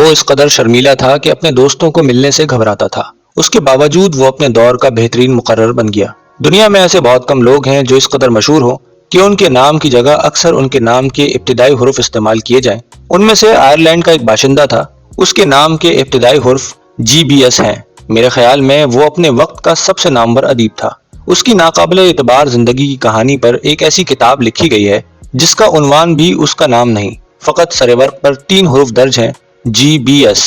وہ اس قدر شرمیلا تھا کہ اپنے دوستوں کو ملنے سے گھبراتا تھا۔ اس کے باوجود وہ اپنے دور کا بہترین مقرر بن گیا۔ دنیا میں ایسے بہت کم لوگ ہیں جو اس قدر مشہور ہوں کہ ان کے نام کی جگہ اکثر ان کے نام کے ابتدائی حروف استعمال کیے جائیں۔ ان میں سے آئرلینڈ کا ایک باشندہ تھا، اس کے نام کے ابتدائی حرف GBS ہیں۔ میرے خیال میں وہ اپنے وقت کا سب سے نامور ادیب تھا۔ اس کی ناقابل اعتبار زندگی کی کہانی پر ایک ایسی کتاب لکھی گئی ہے جس کا عنوان بھی اس کا نام نہیں، فقط سر ورق پر 3 حروف درج ہیں، GBS،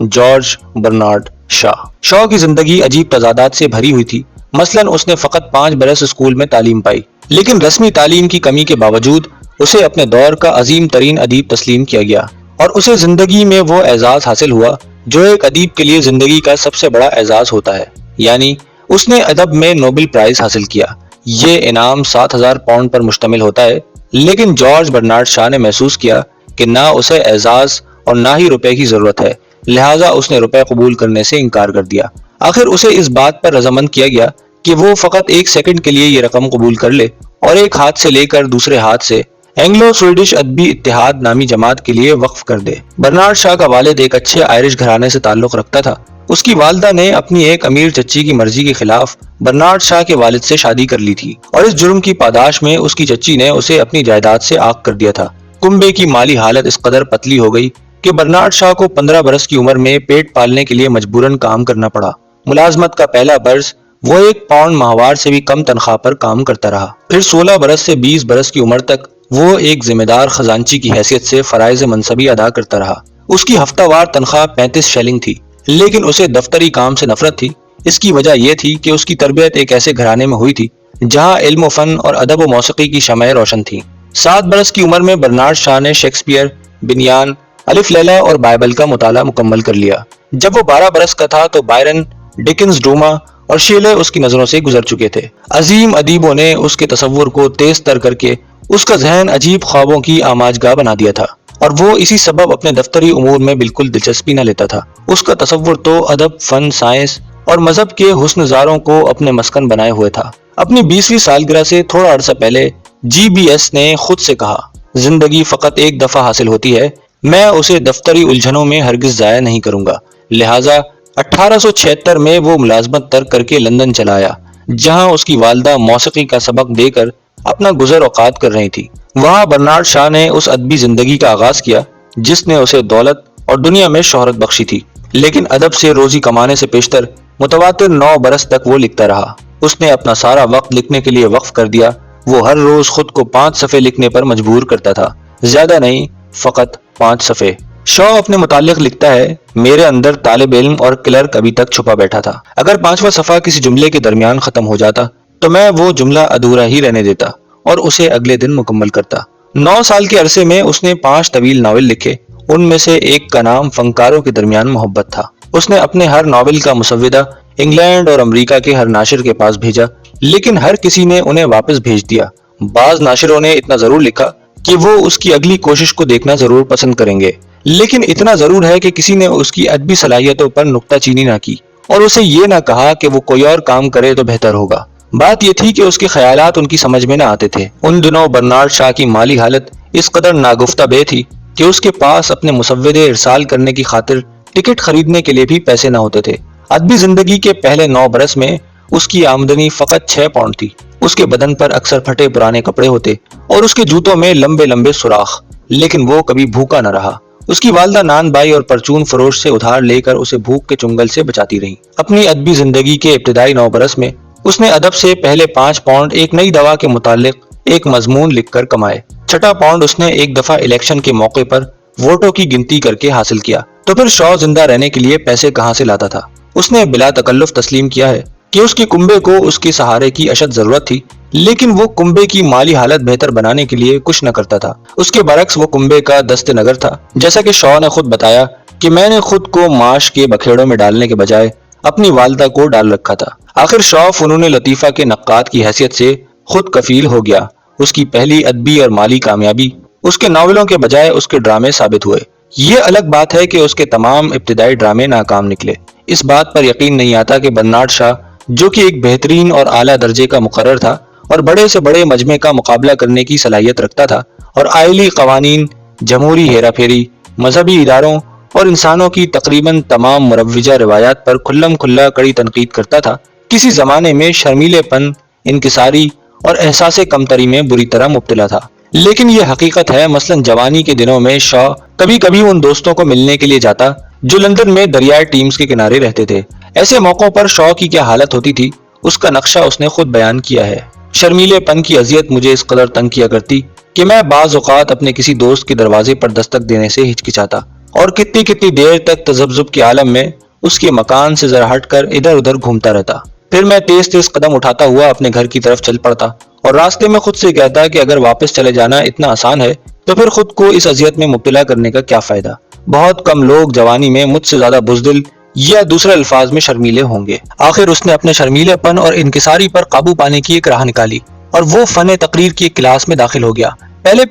جارج برنارڈ شاہ۔ شاہ کی زندگی عجیب تضادات سے بھری ہوئی تھی۔ مثلاً اس نے فقط 5 برس اسکول میں تعلیم پائی، لیکن رسمی تعلیم کی کمی کے باوجود اسے اپنے دور کا عظیم ترین ادیب تسلیم کیا گیا، اور اسے زندگی میں وہ اعزاز حاصل ہوا جو ایک ادیب کے لیے زندگی کا سب سے بڑا اعزاز ہوتا ہے، یعنی اس نے ادب میں نوبل پرائز حاصل کیا۔ یہ انعام 7,000 پاؤنڈ پر مشتمل ہوتا ہے، لیکن جارج برنارڈ شاہ نے محسوس کیا کہ نہ اسے اعزاز اور نہ ہی روپے کی ضرورت ہے، لہٰذا اس نے روپے قبول کرنے سے انکار کر دیا۔ آخر اسے اس بات پر رضامند کیا گیا کہ وہ فقط 1 سیکنڈ کے لیے یہ رقم قبول کر لے اور ایک ہاتھ سے لے کر دوسرے ہاتھ سے اینگلو سویڈش ادبی اتحاد نامی جماعت کے لیے وقف کر دے۔ برنارڈ شاہ کا والد ایک اچھے آئرش گھرانے سے تعلق رکھتا تھا۔ اس کی والدہ نے اپنی ایک امیر چچی کی مرضی کے خلاف برنارڈ شاہ کے والد سے شادی کر لی تھی، اور اس جرم کی پاداش میں اس کی چچی نے اسے اپنی جائیداد سے عاق کر دیا تھا۔ کنبے کی مالی حالت اس قدر پتلی ہو گئی کہ برنارڈ شاہ کو 15 برس کی عمر میں پیٹ پالنے کے لیے مجبوراً کام کرنا پڑا۔ ملازمت کا پہلا برس وہ 1 پاؤنڈ ماہوار سے بھی کم تنخواہ پر کام کرتا رہا۔ پھر 16 برس سے 20 برس کی عمر تک وہ ایک ذمہ دار خزانچی کی حیثیت سے فرائض منصبی ادا کرتا رہا۔ اس کی ہفتہ وار تنخواہ 35 شیلنگ تھی، لیکن اسے دفتری کام سے نفرت تھی۔ اس کی وجہ یہ تھی کہ اس کی تربیت ایک ایسے گھرانے میں ہوئی تھی جہاں علم و فن اور ادب و موسیقی کی شمعیں روشن تھیں۔ 7 برس کی عمر میں برنارڈ شاہ نے شیکسپیئر، بنیان، الف لیلا اور بائبل کا مطالعہ مکمل کر لیا۔ جب وہ 12 برس کا تھا تو بائرن، ڈکنز، ڈوما اور شیلے اس کی نظروں سے گزر چکے تھے۔ عظیم ادیبوں نے اس کے تصور کو تیز تر کر کے اس کا ذہن عجیب خوابوں کی آماجگاہ بنا دیا تھا، اور وہ اسی سبب اپنے دفتری امور میں بالکل دلچسپی نہ لیتا تھا۔ اس کا تصور تو ادب، فن، سائنس اور مذہب کے حسن زاروں کو اپنے مسکن بنائے ہوئے تھا۔ اپنی 20ویں سالگرہ سے تھوڑا عرصہ پہلے GBS نے خود سے کہا، زندگی فقط ایک دفعہ حاصل ہوتی ہے، میں اسے دفتری الجھنوں میں ہرگز ضائع نہیں کروں گا۔ لہٰذا 1876 میں وہ ملازمت ترک کر کے لندن چلا آیا، جہاں اس کی والدہ موسیقی کا سبق دے کر اپنا گزر اوقات کر رہی تھی۔ وہاں برنارڈ شاہ نے اس ادبی زندگی کا آغاز کیا جس نے اسے دولت اور دنیا میں شہرت بخشی تھی، لیکن ادب سے روزی کمانے سے پیشتر متواتر 9 برس تک وہ لکھتا رہا۔ اس نے اپنا سارا وقت لکھنے کے لیے وقف کر دیا۔ وہ ہر روز خود کو 5 صفحے لکھنے پر مجبور کرتا تھا، زیادہ نہیں، فقط 5 صفحے۔ شاہ اپنے متعلق لکھتا ہے، میرے اندر طالب علم اور کلرک ابھی تک چھپا بیٹھا تھا۔ اگر 5واں صفحہ کسی جملے کے درمیان ختم ہو جاتا تو میں وہ جملہ ادھورا ہی رہنے دیتا اور اسے اگلے دن مکمل کرتا۔ 9 سال کے عرصے میں اس نے 5 طویل ناول لکھے، ان میں سے ایک کا نام فنکاروں کے درمیان محبت تھا۔ اس نے اپنے ہر ناول کا مسودہ انگلینڈ اور امریکہ کے ہر ناشر کے پاس بھیجا، لیکن ہر کسی نے انہیں واپس بھیج دیا۔ بعض ناشروں نے اتنا ضرور لکھا کہ وہ اس کی اگلی کوشش کو دیکھنا ضرور پسند کریں گے، لیکن اتنا ضرور ہے کہ کسی نے اس کی ادبی صلاحیتوں پر نکتہ چینی نہ کی اور اسے یہ نہ کہا کہ وہ کوئی اور کام کرے تو بہتر ہوگا۔ بات یہ تھی کہ اس کے خیالات ان کی سمجھ میں نہ آتے تھے۔ ان دنوں برنارڈ شاہ کی مالی حالت اس قدر ناگفتہ بے تھی کہ اس کے پاس اپنے مسودے ارسال کرنے کی خاطر ٹکٹ خریدنے کے لیے بھی پیسے نہ ہوتے تھے۔ ادبی زندگی کے پہلے 9 برس میں اس کی آمدنی فقط 6 پاؤنڈ تھی۔ اس کے بدن پر اکثر پھٹے پرانے کپڑے ہوتے اور اس کے جوتوں میں لمبے لمبے سوراخ، لیکن وہ کبھی بھوکا نہ رہا۔ اس کی والدہ نان بائی اور پرچون فروش سے ادھار لے کر اسے بھوک کے چنگل سے بچاتی رہی۔ اپنی ادبی زندگی کے ابتدائی 9 برس میں اس نے ادب سے پہلے 5 پاؤنڈ ایک نئی دوا کے متعلق ایک مضمون لکھ کر کمائے۔ 6واں پاؤنڈ اس نے ایک دفعہ الیکشن کے موقع پر ووٹوں کی گنتی کر کے حاصل کیا۔ تو پھر شاہ زندہ رہنے کے لیے پیسے کہاں سے لاتا تھا؟ اس نے بلا تکلف تسلیم کیا ہے کہ اس کے کنبے کو اس کے سہارے کی اشد ضرورت تھی، لیکن وہ کنبے کی مالی حالت بہتر بنانے کے لیے کچھ نہ کرتا تھا۔ اس کے برعکس وہ کنبے کا دست نگر تھا۔ جیسا کہ شاہ نے خود بتایا کہ میں نے خود کو معاش کے بکھیڑوں میں ڈالنے کے بجائے اپنی والدہ کو ڈال رکھا تھا۔ آخر شاہ فنون لطیفہ کے نقاد کی حیثیت سے خود کفیل ہو گیا۔ اس کی پہلی ادبی اور مالی کامیابی اس کے ناولوں کے بجائے اس کے ڈرامے ثابت ہوئے۔ یہ الگ بات ہے کہ اس کے تمام ابتدائی ڈرامے ناکام نکلے۔ اس بات پر یقین نہیں آتا کہ برنارڈ شاہ، جو کہ ایک بہترین اور اعلیٰ درجے کا مقرر تھا اور بڑے سے بڑے مجمع کا مقابلہ کرنے کی صلاحیت رکھتا تھا، اور آئلی قوانین، جمہوری ہیرا پھیری، مذہبی اداروں اور انسانوں کی تقریباً تمام مروجہ روایات پر کھلم کھلا کڑی تنقید کرتا تھا، کسی زمانے میں شرمیلے پن، انکساری اور احساس کمتری میں بری طرح مبتلا تھا۔ لیکن یہ حقیقت ہے، مثلاً جوانی کے دنوں میں شاہ کبھی کبھی ان دوستوں کو ملنے کے لیے جاتا جو لندن میں دریائے ٹیمز کے کنارے رہتے تھے۔ ایسے موقعوں پر شاہ کی کیا حالت ہوتی تھی، اس کا نقشہ اس نے خود بیان کیا ہے۔ شرمیلے پن کی اذیت مجھے اس قدر تنگ کیا کرتی کہ میں بعض اوقات اپنے کسی دوست کے دروازے پر دستک دینے سے ہچکچاتا اور کتنی کتنی دیر تک تذبذب کے عالم میں اس کے مکان سے ذرا ہٹ کر ادھر ادھر گھومتا رہتا۔ پھر میں تیز تیز قدم اٹھاتا ہوا اپنے گھر کی طرف چل پڑتا اور راستے میں خود سے کہتا کہ اگر واپس چلے جانا اتنا آسان ہے تو پھر خود کو اس اذیت میں مبتلا کرنے کا کیا فائدہ۔ بہت کم لوگ جوانی میں مجھ سے زیادہ بزدل یا دوسرے الفاظ میں شرمیلے ہوں گے۔ آخر اس نے اپنے شرمیلے پن اور انکساری پر قابو پانے کی ایک راہ نکالی اور وہ فن تقریر کی ایک کلاس میں داخل ہو گیا۔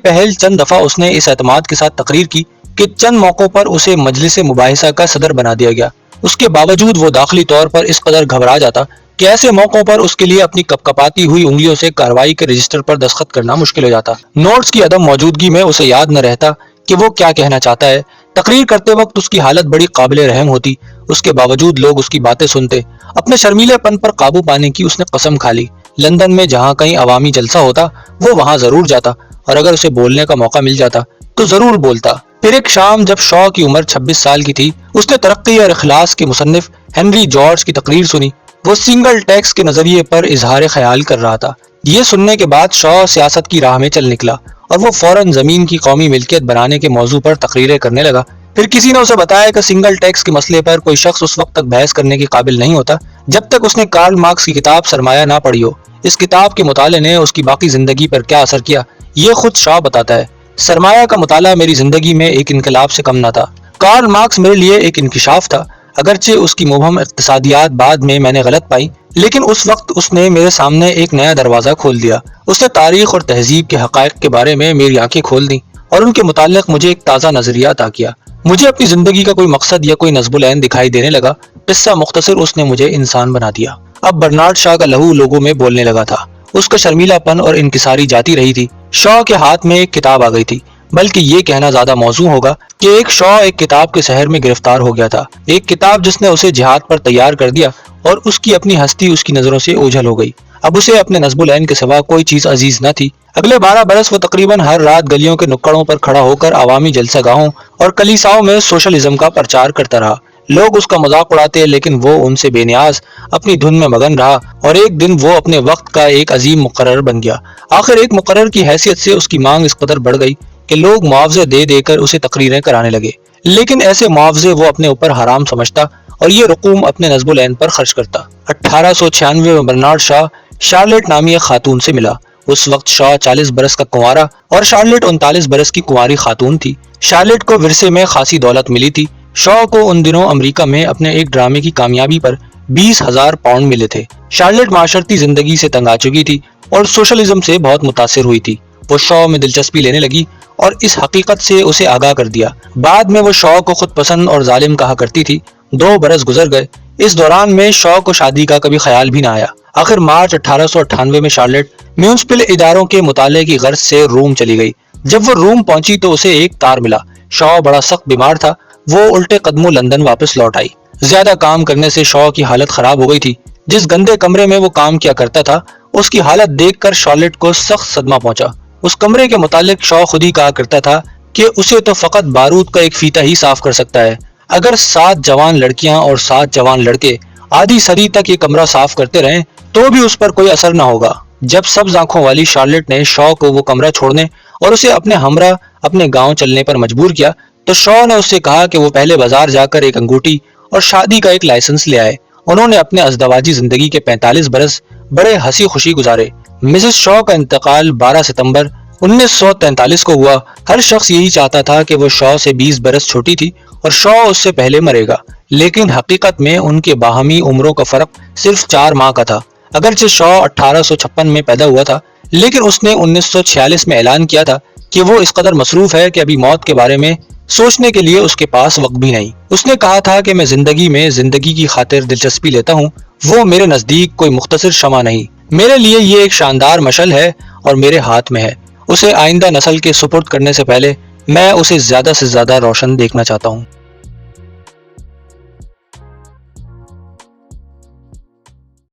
پہل چند دفعہ اس نے اس اعتماد کے ساتھ تقریر کی کہ چند موقعوں پر اسے مجلس مباحثہ کا صدر بنا دیا گیا۔ اس کے باوجود وہ داخلی طور پر اس قدر گھبرا جاتا کہ ایسے موقعوں پر اس کے لیے اپنی کپکپاتی ہوئی انگلیوں سے کارروائی کے رجسٹر پر دستخط کرنا مشکل ہو جاتا۔ نوٹس کی عدم موجودگی میں اسے یاد نہ رہتا کہ وہ کیا کہنا چاہتا ہے۔ تقریر کرتے وقت اس کی حالت بڑی قابل رحم ہوتی، اس کے باوجود لوگ اس کی باتیں سنتے۔ اپنے شرمیلے پن پر قابو پانے کی اس نے قسم کھا لی۔ لندن میں جہاں کہیں عوامی جلسہ ہوتا وہ وہاں ضرور جاتا اور اگر اسے بولنے کا موقع مل جاتا تو ضرور بولتا۔ پھر ایک شام جب شاہ کی عمر 26 سال کی تھی، اس نے ترقی اور اخلاص کے مصنف ہنری جارج کی تقریر سنی۔ وہ سنگل ٹیکس کے نظریے پر اظہار خیال کر رہا تھا۔ یہ سننے کے بعد شاہ سیاست کی راہ میں چل نکلا اور وہ فوراً زمین کی قومی ملکیت بنانے کے موضوع پر تقریریں کرنے لگا۔ پھر کسی نے اسے بتایا کہ سنگل ٹیکس کے مسئلے پر کوئی شخص اس وقت تک بحث کرنے کے قابل نہیں ہوتا جب تک اس نے کارل مارکس کی کتاب سرمایہ نہ پڑھی ہو۔ اس کتاب کے مطالعے نے اس کی باقی زندگی پر کیا اثر کیا، یہ خود شاہ بتاتا ہے۔ سرمایہ کا مطالعہ میری زندگی میں ایک انقلاب سے کم نہ تھا۔ کارل مارکس میرے لیے ایک انکشاف تھا، اگرچہ اس کی مبہم اقتصادیات بعد میں نے غلط پائی، لیکن اس وقت اس نے میرے سامنے ایک نیا دروازہ کھول دیا۔ اس نے تاریخ اور تہذیب کے حقائق کے بارے میں میری آنکھیں کھول دیں اور ان کے متعلق مجھے ایک تازہ نظریہ عطا کیا۔ مجھے اپنی زندگی کا کوئی مقصد یا کوئی نصب العین دکھائی دینے لگا۔ قصہ مختصر، اس نے مجھے انسان بنا دیا۔ اب برنارڈ شاہ کا لہو لوگوں میں بولنے لگا تھا۔ اس کا شرمیلا پن اور انکساری جاتی رہی تھی۔ شاہ کے ہاتھ میں ایک کتاب آ گئی تھی، بلکہ یہ کہنا زیادہ موزوں ہوگا کہ ایک شاہ ایک کتاب کے سحر میں گرفتار ہو گیا تھا۔ ایک کتاب جس نے اسے جہاد پر تیار کر دیا اور اس کی اپنی ہستی اس کی نظروں سے اوجھل ہو گئی۔ اب اسے اپنے نصب العین کے سوا کوئی چیز عزیز نہ تھی۔ اگلے 12 برس وہ تقریباً ہر رات گلیوں کے نکڑوں پر کھڑا ہو کر عوامی جلسہ گاہوں اور کلیساؤں میں سوشلزم کا پرچار کرتا رہا۔ لوگ اس کا مذاق اڑاتے لیکن وہ ان سے بے نیاز اپنی دھن میں مگن رہا اور ایک دن وہ اپنے وقت کا ایک عظیم مقرر بن گیا۔ آخر ایک مقرر کی حیثیت سے اس کی مانگ اس قدر بڑھ گئی کہ لوگ معاوضے دے دے کر اسے تقریریں کرانے لگے، لیکن ایسے معاوضے وہ اپنے اوپر حرام سمجھتا اور یہ رقوم اپنے نصب العین پر خرچ کرتا۔ 1896 میں برنارڈ شاہ شارلٹ نامی ایک خاتون سے ملا۔ اس وقت شاہ 40 برس کا کنوارا اور شارلٹ 39 برس کی کنواری خاتون تھی۔ شارلٹ کو ورثے میں خاصی دولت ملی تھی۔ شاہ کو ان دنوں امریکہ میں اپنے ایک ڈرامے کی کامیابی پر 20,000 پاؤنڈ ملے تھے۔ شارلٹ معاشرتی زندگی سے تنگ آ چکی تھی اور سوشلزم سے بہت متاثر ہوئی تھی۔ وہ شاہ میں دلچسپی لینے لگی اور اس حقیقت سے اسے آگاہ کر دیا۔ بعد میں وہ شاہ کو خود پسند اور ظالم کہا کرتی تھی۔ 2 برس گزر گئے، اس دوران میں شاہ کو شادی کا کبھی خیال بھی نہ آیا۔ آخر مارچ 1898 میں شارلٹ میونسپل اداروں کے مطالعے کی غرض سے روم چلی گئی۔ جب وہ روم پہنچی تو اسے ایک تار ملا۔ شاہ بڑا سخت بیمار تھا۔ وہ الٹے قدموں لندن واپس لوٹ آئی۔ زیادہ کام کرنے سے شاہ کی حالت خراب ہو گئی تھی۔ جس گندے کمرے میں وہ کام کیا کرتا تھا اس کی حالت دیکھ کر شارلٹ کو سخت صدمہ پہنچا۔ اس کمرے کے متعلق شاہ خود ہی کہا کرتا تھا کہ اسے تو فقط بارود کا ایک فیتہ ہی صاف کر سکتا ہے۔ اگر 7 جوان لڑکیاں اور 7 جوان لڑکے آدھی صدی تک یہ کمرہ صاف کرتے رہیں تو بھی اس پر کوئی اثر نہ ہوگا۔ جب سبز آنکھوں والی شارلٹ نے شاہ کو وہ کمرہ چھوڑنے اور اسے اپنے ہمراہ اپنے گاؤں چلنے پر مجبور کیا تو شاہ نے اس سے کہا کہ وہ پہلے بازار جا کر ایک انگوٹھی اور شادی کا ایک لائسنس لے آئے۔ انہوں نے اپنے ازدواجی زندگی کے 45 برس بڑے ہنسی خوشی گزارے۔ مسز شاہ کا انتقال 12 ستمبر 1943 کو ہوا۔ ہر شخص یہی چاہتا تھا کہ وہ شاہ سے 20 برس چھوٹی تھی اور شاہ اس سے پہلے مرے گا، لیکن حقیقت میں ان کے باہمی عمروں کا فرق صرف 4 ماہ کا تھا۔ اگرچہ شاہ 1856 میں پیدا ہوا تھا، لیکن اس نے 1946 میں اعلان کیا تھا کہ وہ اس قدر مصروف ہے کہ ابھی موت کے بارے میں سوچنے کے لیے اس کے پاس وقت بھی نہیں۔ اس نے کہا تھا کہ میں زندگی کی خاطر دلچسپی لیتا ہوں، وہ میرے نزدیک کوئی مختصر شمع نہیں، میرے لیے یہ ایک شاندار مشعل ہے اور میرے ہاتھ میں ہے۔ اسے آئندہ نسل کے سپرد کرنے سے پہلے میں اسے زیادہ سے زیادہ روشن دیکھنا چاہتا ہوں۔